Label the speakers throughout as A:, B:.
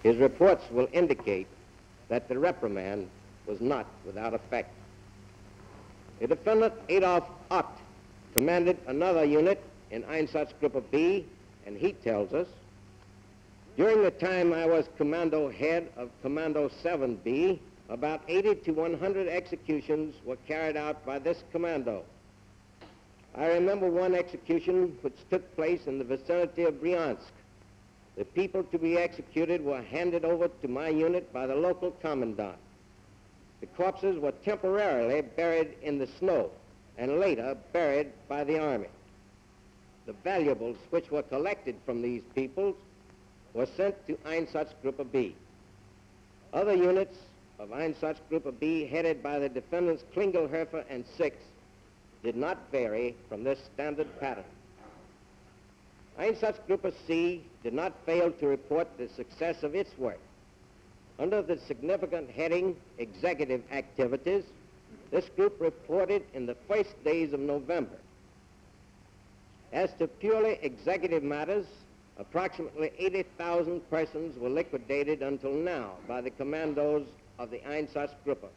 A: his reports will indicate that the reprimand was not without effect. The defendant, Adolf Ott, commanded another unit in Einsatzgruppe B, and he tells us, during the time I was commando head of Commando 7B, about 80 to 100 executions were carried out by this commando. I remember one execution which took place in the vicinity of Bryansk. The people to be executed were handed over to my unit by the local commandant. The corpses were temporarily buried in the snow and later buried by the army. The valuables which were collected from these peoples were sent to Einsatzgruppe B. Other units of Einsatzgruppe B, headed by the defendants Klingelhofer and Six, did not vary from this standard pattern. Einsatzgruppe C did not fail to report the success of its work. Under the significant heading, Executive Activities, this group reported in the first days of November. As to purely executive matters, approximately 80,000 persons were liquidated until now by the commandos of the Einsatzgruppe.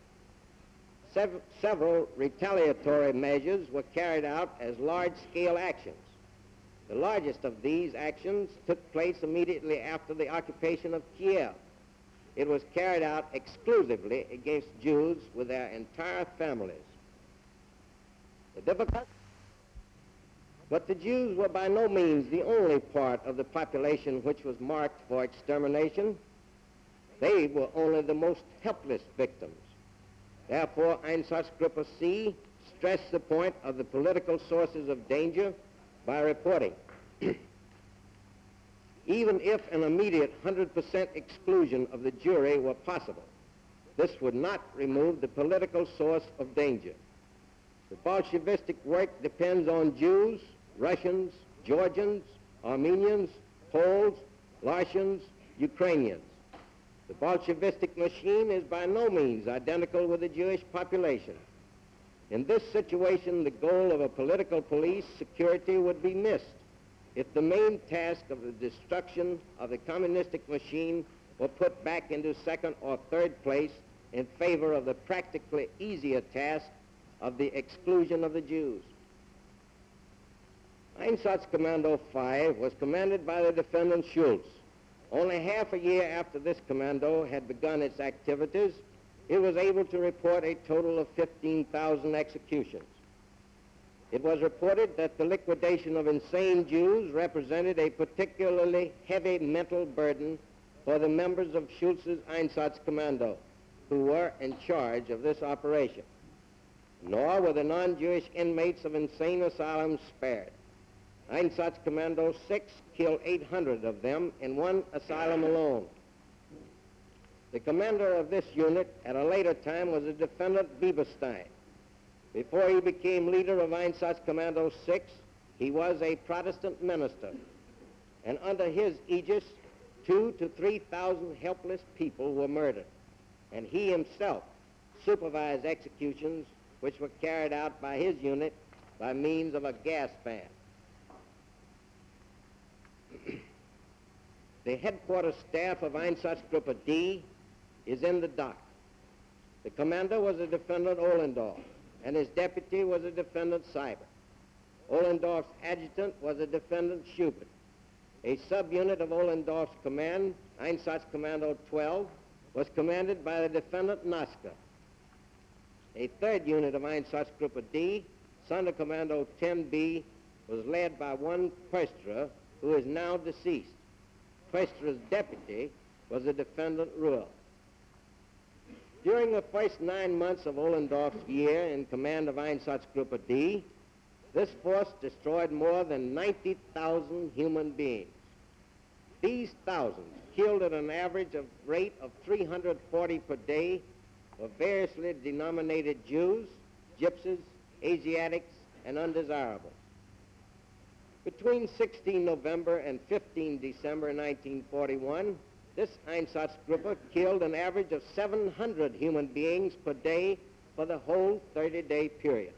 A: Several retaliatory measures were carried out as large-scale actions. The largest of these actions took place immediately after the occupation of Kiev. It was carried out exclusively against Jews with their entire families. But the Jews were by no means the only part of the population which was marked for extermination. They were only the most helpless victims. Therefore, Einsatzgruppe C stressed the point of the political sources of danger by reporting, even if an immediate 100% exclusion of the jury were possible, this would not remove the political source of danger. The Bolshevistic work depends on Jews, Russians, Georgians, Armenians, Poles, Laotians, Ukrainians. The Bolshevistic machine is by no means identical with the Jewish population. In this situation, the goal of a political police security would be missed if the main task of the destruction of the communistic machine were put back into second or third place in favor of the practically easier task of the exclusion of the Jews. Einsatzkommando 5 was commanded by the defendant Schultz. Only half a year after this commando had begun its activities, it was able to report a total of 15,000 executions. It was reported that the liquidation of insane Jews represented a particularly heavy mental burden for the members of Schultz's Einsatzkommando, who were in charge of this operation. Nor were the non-Jewish inmates of insane asylums spared. Einsatzkommando 6 killed 800 of them in one asylum alone. The commander of this unit at a later time was the defendant Bieberstein. Before he became leader of Einsatzkommando 6, he was a Protestant minister, and under his aegis, 2,000 to 3,000 helpless people were murdered, and he himself supervised executions which were carried out by his unit by means of a gas fan. The headquarters staff of Einsatzgruppe D is in the dock. The commander was the defendant Ohlendrof, and his deputy was the defendant Seiber. Ohlendorf's adjutant was the defendant Schubert. A subunit of Ohlendorf's command, Einsatzkommando 12, was commanded by the defendant Naska. A third unit of Einsatzgruppe D, Sonderkommando 10B, was led by one Perstra, who is now deceased. Perstra's deputy was the defendant Ruhl. During the first 9 months of Ohlendorf's year in command of Einsatzgruppe D, this force destroyed more than 90,000 human beings. These thousands killed at an average rate of 340 per day were variously denominated Jews, Gypsies, Asiatics, and undesirables. Between 16 November and 15 December 1941, this Einsatzgruppe killed an average of 700 human beings per day for the whole 30-day period.